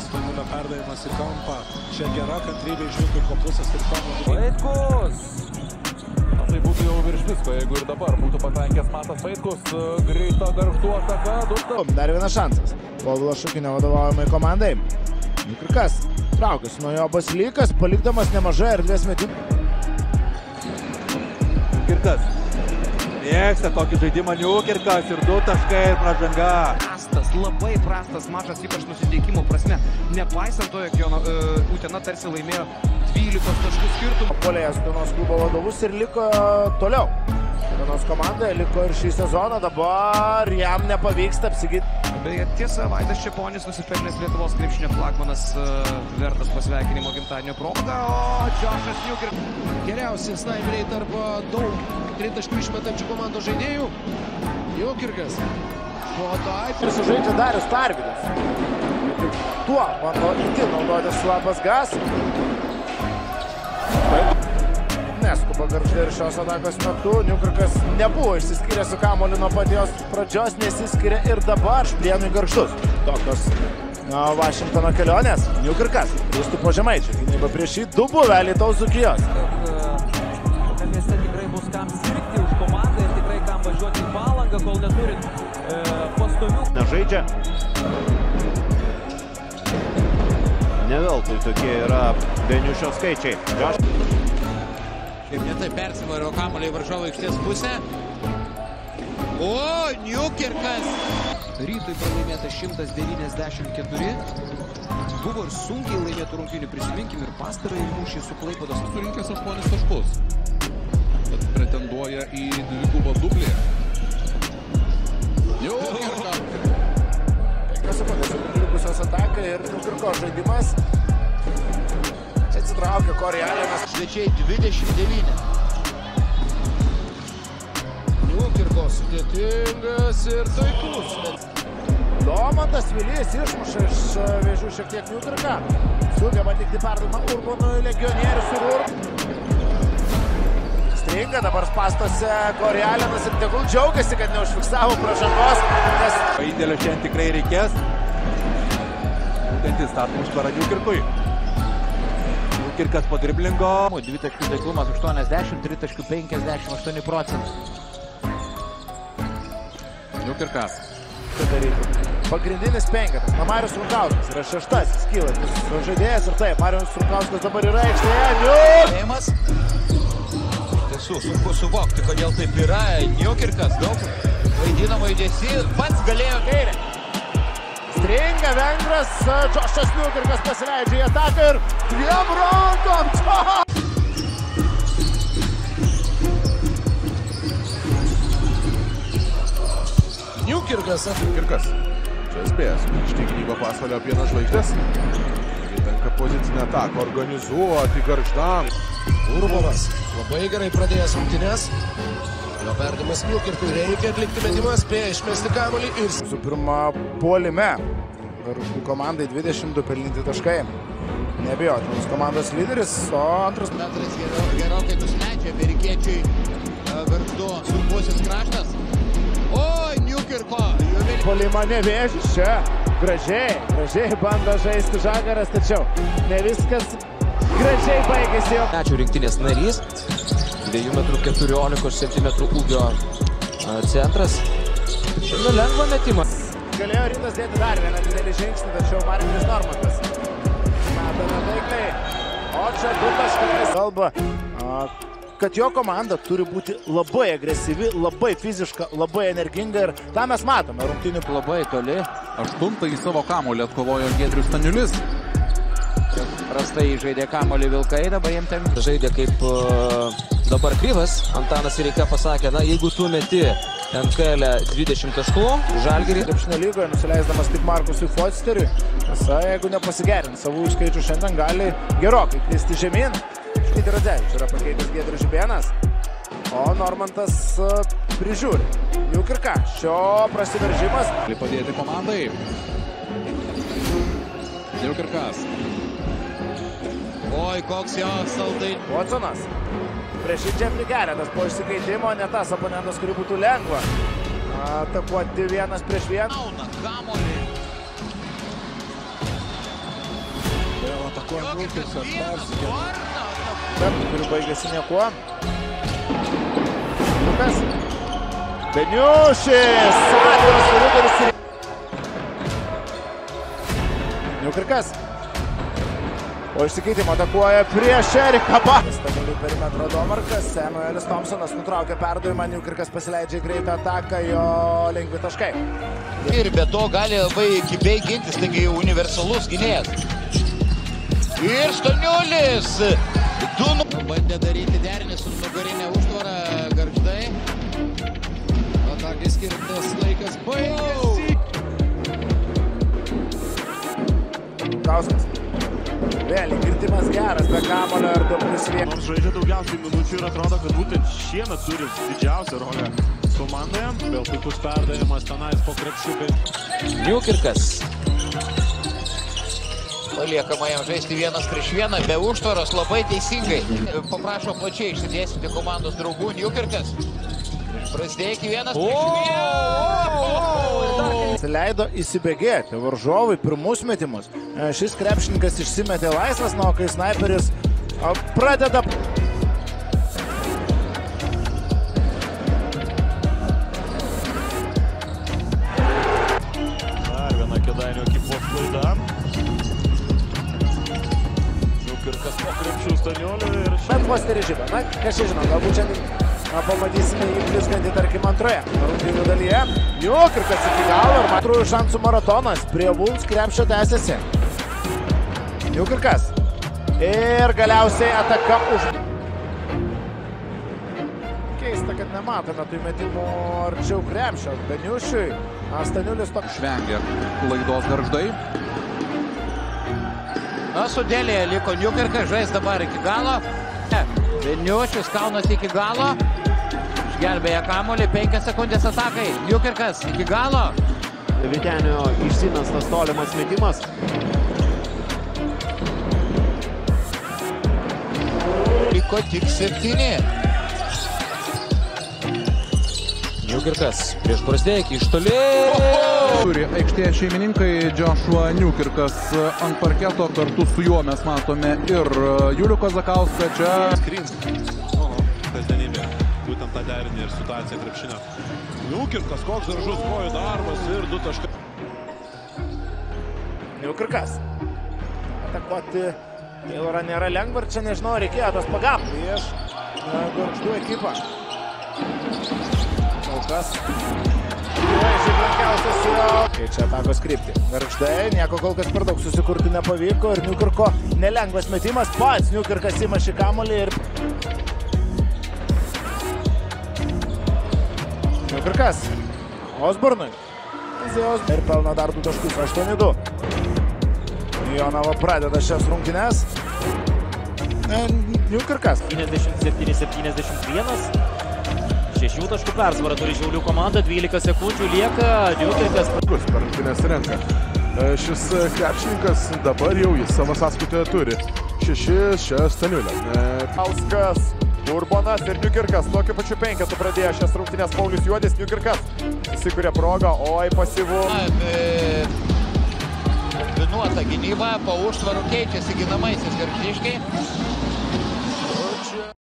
Stumulio perdavimas į kampą. Čia gera kantrybė žiūrėti kopusas ir kampą. Vaitkus! Tai būtų jau virš visko, jeigu ir dabar būtų patankęs Matas Vaitkus. Greita Gargždų ataka. Dar vienas šansas. Povilo Šukinio vadovaujamai komandai. Niukirkas traukiasi nuo jo Basilykas, palikdamas nemažai erdvės metimų. Niukirkas. Mėgsta tokį žaidimą Niukirkas ir 2 taškai ir pražanga. Labai prastas mačas, ypač nusiteikimo prasme. Nepaisant to, jog Utena tarsi laimėjo 12 taškų skirtumą. Puolėjas Utenos klubo vadovus ir liko toliau. Utenos komandoje liko ir šį sezoną, dabar jam nepavyksta apsiginti. Beje, tiesa, Vaidas Čeponis nusipelnęs Lietuvos krepšinio flagmanas, vertas pasveikinimo gimtadienio proga, o Džošas Niukirkas. Geriausi snaiperiai tarp daug tritaškių išmetančių komandos žaidėjų. Niukirkas. Sužaidžia Darius Tarvydas. Tuo bando itin naudoti slabas gas. Neskuba Gargždai ir šios atakos metu. Niukirkas nebuvo išsiskyręs su kamuoliu nuo pat jos pradžios, nesiskiria ir dabar Šplienui Gargždus. Tokios Vašingtono kelionės. Niukirkas grįžtų po Žemaičio. Gynyba prieš jį 2 buvę Alytaus Dzūkijos. Mieste tikrai bus kam sirgti už komandą ir tikrai kam važiuoti į Palangą, kol neturit pastovių. Nežaidžia. Neveltui tokie yra Beniušio skaičiai. Kaip netai persivario kamuolį į varžovo aikštės pusę. O, Niukirkas! Rytui pralaimėta 194. Buvo ir sunkiai laimėtų rungtynių, prisiminkim ir pastarąjį mūšį su Klaipėdos. Surinkęs 8 taškus. Pretenduoja į dvigubą dublį. Niukirkas. 5 sekundės likusios ataka ir Niukirko žaidimas. Čia atsitraukia Corey Allenas. Svečiai 29. Niukirko sudėtingas ir taiklus. Domantas Vilys išmuša iš vėžių šiek tiek Niukirką. Sugeba atlikti perdavimą Urbonui, legionierius ir Stringa dabar spastose Corey Allenas ir tegul džiaugiasi, kad neužfiksavo pražangos. Įdėlio šiandien tikrai reikės. Būtent įstatymų užtvara Niukirkui. Niukirkas po driblingo. 2 taškų taiklumas 80, 3 taškų 58%. Niukirkas. Pagrindinis penketas. Marius Runkauskas yra 6-asis kylantis žaidėjas ir taip, Marius Runkauskas dabar yra aikštėje. Sunku suvokti, kodėl taip yra. Niukirkas daug vaidinamo judesį, pats galėjo kairę. Stringa vengras, Džošas Niukirkas pasileidžia į ataką ir 2 rankom. Niukirkas. Čia spėjęs grįžti į gynybą Pasvalio Pieno žvaigždės. Tenka pozicinę ataką organizuoti Gargždam. Urbovas labai gerai pradėjęs rungtynes. Jo perdavimas Niukirkui, reikia atlikti metimą, spėja išmesti kamuolį ir... Visų pirma, puolime. Gargždų komandai 22 pelninti taškai. Neabejotinas komandos lyderis, o antras... Petras gerokai nusileidžia amerikiečiui Gargždų sunkusis kraštas. O, Niukirko! Puolimo Nevėžis čia. Gražiai bando žaisti Žagaras, tačiau ne viskas gražiai baigėsi jo. Ačiū rinktinės narys. 2,14 cm ūgio centras. Šiandien lengva metimas. Galėjo Rytas dėti dar vieną didelį žingsnį, tačiau Marius Normantas meta netaikliai. O čia 2 taškai. Kalba, kad jo komanda turi būti labai agresyvi, labai fiziška, labai energinga ir tą mes matome rungtynių. Labai toli. 8 į savo kamuolį atkovojo Giedrius Staniulis. Prastai žaidė kamuolį Vilkai, dabar jiem ten žaidė kaip dabar Kryvas. Antanas Sireika pasakė, na jeigu tu meti NKL 20 taškų, Žalgirį. Krepšinio lygoje nusileisdamas tik Markusui Foisteriui. Tiesa, jeigu nepasigerins savų skaičių, šiandien gali gerokai kristi žemyn. Škyti Radzevičius yra pakeitęs Giedrius Žibėnas, o Normantas prižiūri. Niukirka, šio prasiveržimas. Padėti komandai. Niukirkas. Oi, koks jo saldai. Watsonas. Prieš į Jeffrey Garrettas po išsikeitimo, ne tas oponentas, kurį būtų lengva atakuoti 1 prieš 1. Gauna kamuolį. Vėl atakuoja Niukirkas, persikėlė. Kuri baigėsi niekuo. Lukas. Beniušis. Atviras koridorius. Niukirkas. O išsikeitimo atakuoja prieš Eriką Baką. Stabili perimetro Domarkas. Samuelis Thompsonas nutraukia perdavimą. Niukirkas pasileidžia greitą ataką. Jo lengvi taškai. Ir be to gali labai kibiai gintis, taigi universalus gynėjas. Ir Staniulis. Bandė daryti derinį su nugarinė užtvara Gargždai. Atakai skirtas laikas baigėsi. Kauskas. Vėl girtimas geras, be kamulio ir 2+1. Nors žaidžia daugiausiai minučių ir atrodo, kad būtent šiemet turi didžiausią rolę komandoje. Vėl puikus perdavimas tenais po krepšiukai. Niukirkas. Paliekama jam žaisti 1 prieš 1, be užtvaros labai teisingai. Paprašo plačiai išsidėstyti komandos draugų Niukirkas. Prasidėjo iki 1 prieš 1. Leido įsibėgėti varžovai pirmus metimus. Šis krepšininkas išsimetė laisvas, o kai snaiperis pradeda. Dar viena Kėdainių ekipos klaida. Niukirkas po krepšių Staniuliu ir... Bet vos nerežybė. Na, kas čia žino, galbūt šiandien pamatysime jį blizgantį, tarkim, antroje rungtynių dalyje. Niukirkas iki galo ir antrųjų šansų maratonas prie Wolves krepšio tęsiasi. Niukirkas. Ir galiausiai ataka už... Keista, kad nematome tų metimų arčiau krepšio. Beniušiui. Staniulis toks... Švengia klaidos Gargždai. Na, sudėlėje liko Niukirkas, žais dabar iki galo. Beniušis kaunasi iki galo. Išgelbėja kamuolį, 5 sekundės atakai. Niukirkas iki galo. Vytenio išsimestas tolimas metimas. Liko tik 7. Niukirkas prieš Brazdėjį iš toli. Turi aikštėje šeimininkai Joshua Niukirkas ant parketo. Kartu su juo mes matome ir Julių Kozakauską čia. Skrins. Oho, kasdienybė. Būtent tą derinį ir situaciją krepšinio. Niukirkas, koks gražus kojų darbas ir 2 taškai. Niukirkas. Atakuoti Taylorą nėra lengva ir čia nežinau, reikėjo tos pagalbos prieš Gargždų ekipą. Kol kas. Žiblankiausias jo. Keičia atakos kryptį. Gargždai, nieko kol kas per daug susikurti nepavyko ir Niukirko nelengvas metimas. Pats Niukirkas ima šį kamuolį ir... Niukirkas. Osbornui. Ir pelno dar 2 taškus, 8-2. Jonava pradeda šias rungtynes. Niukirkas. 77-71. 6 taškų persvarą turi Šiaulių komanda, 12 sekundžių lieka. Niukirkas. Per rungtynes renka. Šis krepšininkas dabar jau jis savo sąskaitoje turi 6 Staniulio. Kauskas, Urbonas ir Niukirkas. Tokiu pačiu 5 pradėjo šias rungtynes Paulius Juodis. Niukirkas susikuria progą, oi pasyvu. Kombinuota gynyba, po užtvarų keičiasi ginamaisiais gargždiškiai.